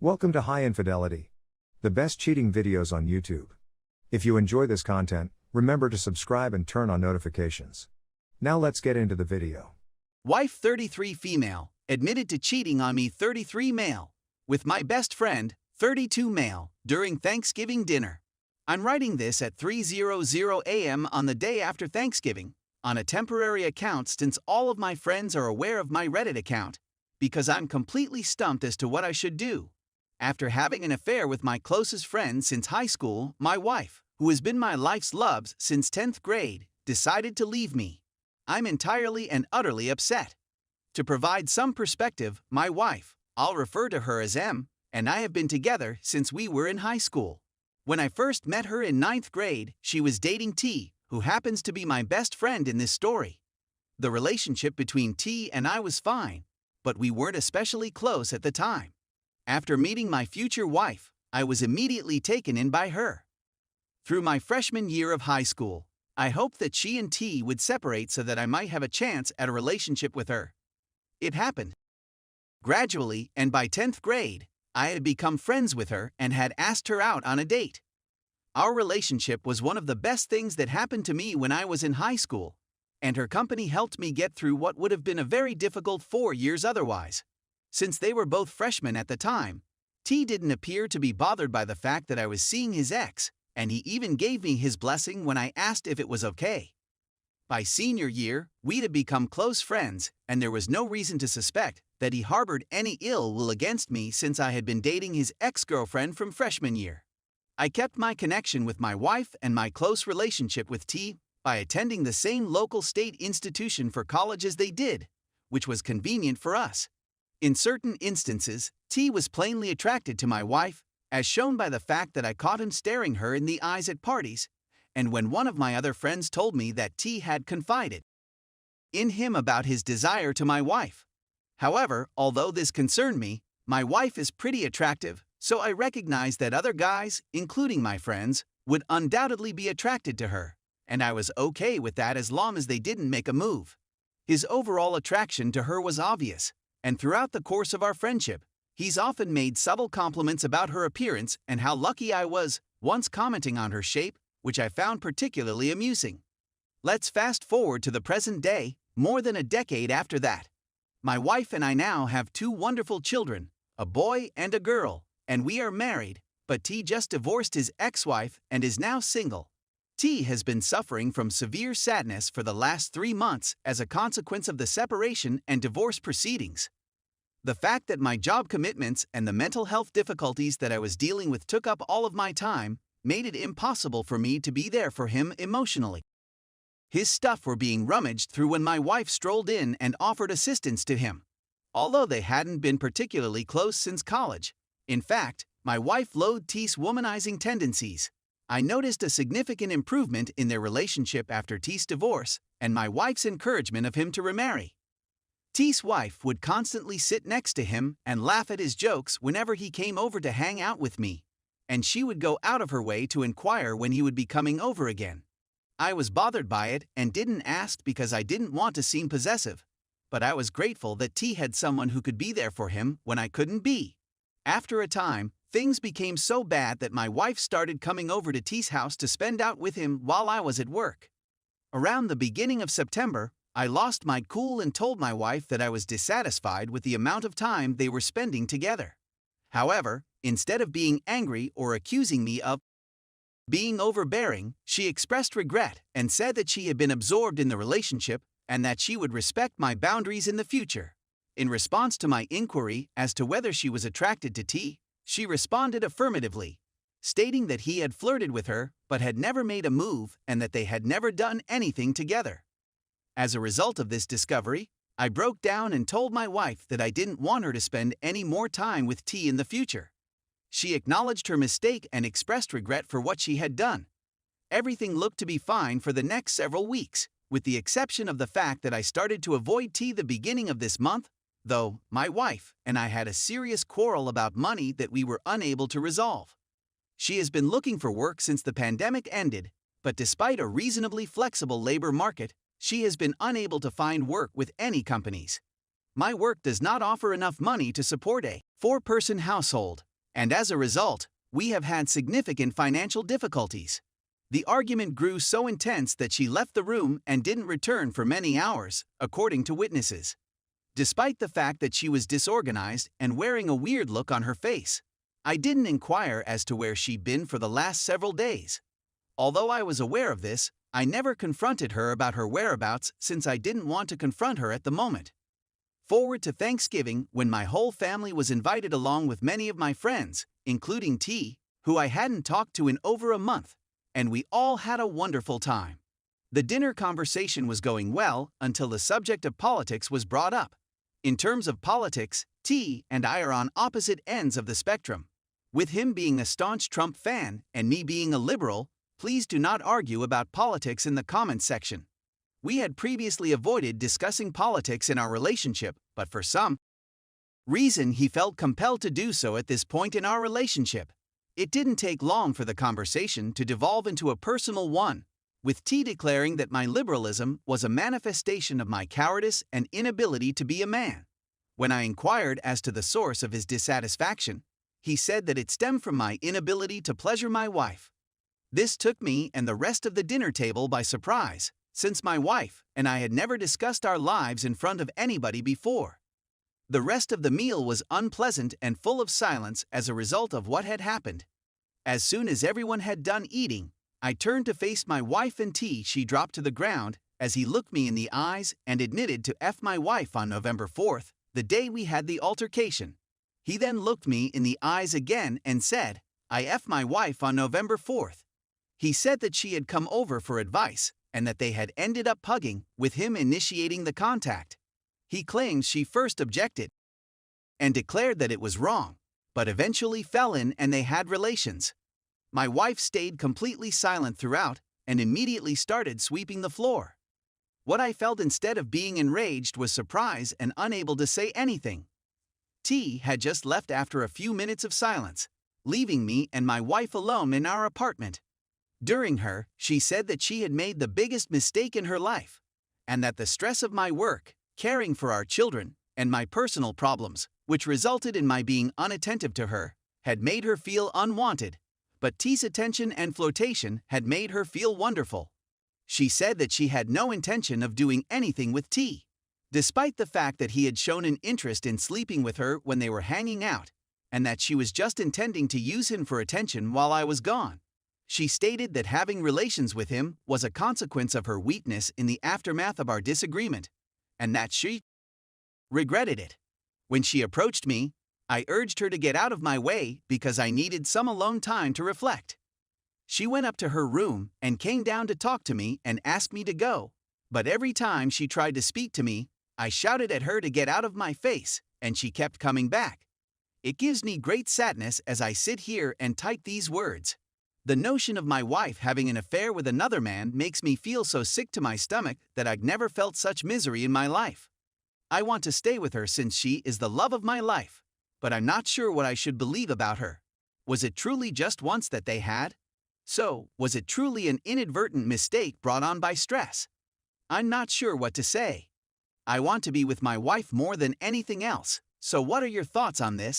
Welcome to High Infidelity, the best cheating videos on YouTube. If you enjoy this content, remember to subscribe and turn on notifications. Now let's get into the video. Wife 33 female, admitted to cheating on me 33 male. With my best friend, 32 male, during Thanksgiving dinner. I'm writing this at 3:00 a.m. on the day after Thanksgiving, on a temporary account since all of my friends are aware of my Reddit account, because I'm completely stumped as to what I should do. After having an affair with my closest friend since high school, my wife, who has been my life's love since 10th grade, decided to leave me. I'm entirely and utterly upset. To provide some perspective, my wife, I'll refer to her as M, and I have been together since we were in high school. When I first met her in 9th grade, she was dating T, who happens to be my best friend in this story. The relationship between T and I was fine, but we weren't especially close at the time. After meeting my future wife, I was immediately taken in by her. Through my freshman year of high school, I hoped that she and T would separate so that I might have a chance at a relationship with her. It happened. Gradually, and by 10th grade, I had become friends with her and had asked her out on a date. Our relationship was one of the best things that happened to me when I was in high school, and her company helped me get through what would have been a very difficult 4 years otherwise. Since they were both freshmen at the time, T didn't appear to be bothered by the fact that I was seeing his ex, and he even gave me his blessing when I asked if it was okay. By senior year, we'd have become close friends, and there was no reason to suspect that he harbored any ill will against me since I had been dating his ex-girlfriend from freshman year. I kept my connection with my wife and my close relationship with T by attending the same local state institution for college as they did, which was convenient for us. In certain instances, T was plainly attracted to my wife, as shown by the fact that I caught him staring her in the eyes at parties, and when one of my other friends told me that T had confided in him about his desire to my wife. However, although this concerned me, my wife is pretty attractive, so I recognized that other guys, including my friends, would undoubtedly be attracted to her, and I was okay with that as long as they didn't make a move. His overall attraction to her was obvious, and throughout the course of our friendship, he's often made subtle compliments about her appearance and how lucky I was, once commenting on her shape, which I found particularly amusing. Let's fast forward to the present day, more than a decade after that. My wife and I now have 2 wonderful children, a boy and a girl, and we are married, but T just divorced his ex-wife and is now single. T has been suffering from severe sadness for the last 3 months as a consequence of the separation and divorce proceedings. The fact that my job commitments and the mental health difficulties that I was dealing with took up all of my time made it impossible for me to be there for him emotionally. His stuff were being rummaged through when my wife strolled in and offered assistance to him. Although they hadn't been particularly close since college. In fact, my wife loathed T's womanizing tendencies. I noticed a significant improvement in their relationship after T's divorce and my wife's encouragement of him to remarry. T's wife would constantly sit next to him and laugh at his jokes whenever he came over to hang out with me, and she would go out of her way to inquire when he would be coming over again. I was bothered by it and didn't ask because I didn't want to seem possessive, but I was grateful that T had someone who could be there for him when I couldn't be. After a time, things became so bad that my wife started coming over to T's house to spend out with him while I was at work. Around the beginning of September, I lost my cool and told my wife that I was dissatisfied with the amount of time they were spending together. However, instead of being angry or accusing me of being overbearing, she expressed regret and said that she had been absorbed in the relationship and that she would respect my boundaries in the future. In response to my inquiry as to whether she was attracted to T, she responded affirmatively, stating that he had flirted with her but had never made a move and that they had never done anything together. As a result of this discovery, I broke down and told my wife that I didn't want her to spend any more time with T in the future. She acknowledged her mistake and expressed regret for what she had done. Everything looked to be fine for the next several weeks, with the exception of the fact that I started to avoid T the beginning of this month, though my wife and I had a serious quarrel about money that we were unable to resolve. She has been looking for work since the pandemic ended, but despite a reasonably flexible labor market, she has been unable to find work with any companies. My work does not offer enough money to support a 4-person household, And as a result, we have had significant financial difficulties. The argument grew so intense that she left the room and didn't return for many hours, according to witnesses. Despite the fact that she was disorganized and wearing a weird look on her face, I didn't inquire as to where she'd been for the last several days. Although I was aware of this, I never confronted her about her whereabouts since I didn't want to confront her at the moment. Forward to Thanksgiving, when my whole family was invited along with many of my friends, including T, who I hadn't talked to in over a month, and we all had a wonderful time. The dinner conversation was going well until the subject of politics was brought up. In terms of politics, T and I are on opposite ends of the spectrum. With him being a staunch Trump fan and me being a liberal, please do not argue about politics in the comments section. We had previously avoided discussing politics in our relationship, but for some reason he felt compelled to do so at this point in our relationship. It didn't take long for the conversation to devolve into a personal one, with T declaring that my liberalism was a manifestation of my cowardice and inability to be a man. When I inquired as to the source of his dissatisfaction, he said that it stemmed from my inability to pleasure my wife. This took me and the rest of the dinner table by surprise, since my wife and I had never discussed our lives in front of anybody before. The rest of the meal was unpleasant and full of silence as a result of what had happened. As soon as everyone had done eating, I turned to face my wife and T. She dropped to the ground as he looked me in the eyes and admitted to F my wife on November 4th, the day we had the altercation. He then looked me in the eyes again and said, I F my wife on November 4th. He said that she had come over for advice and that they had ended up hugging, with him initiating the contact. He claims she first objected and declared that it was wrong, but eventually fell in and they had relations. My wife stayed completely silent throughout and immediately started sweeping the floor. What I felt instead of being enraged was surprise and unable to say anything. T had just left after a few minutes of silence, leaving me and my wife alone in our apartment. During her, she said that she had made the biggest mistake in her life, and that the stress of my work, caring for our children, and my personal problems, which resulted in my being unattentive to her, had made her feel unwanted, but T's attention and flirtation had made her feel wonderful. She said that she had no intention of doing anything with T, despite the fact that he had shown an interest in sleeping with her when they were hanging out, and that she was just intending to use him for attention while I was gone. She stated that having relations with him was a consequence of her weakness in the aftermath of our disagreement, and that she regretted it. When she approached me, I urged her to get out of my way because I needed some alone time to reflect. She went up to her room and came down to talk to me and asked me to go, but every time she tried to speak to me, I shouted at her to get out of my face, and she kept coming back. It gives me great sadness as I sit here and type these words. The notion of my wife having an affair with another man makes me feel so sick to my stomach that I've never felt such misery in my life. I want to stay with her since she is the love of my life, but I'm not sure what I should believe about her. Was it truly just once that they had? So, was it truly an inadvertent mistake brought on by stress? I'm not sure what to say. I want to be with my wife more than anything else, so what are your thoughts on this?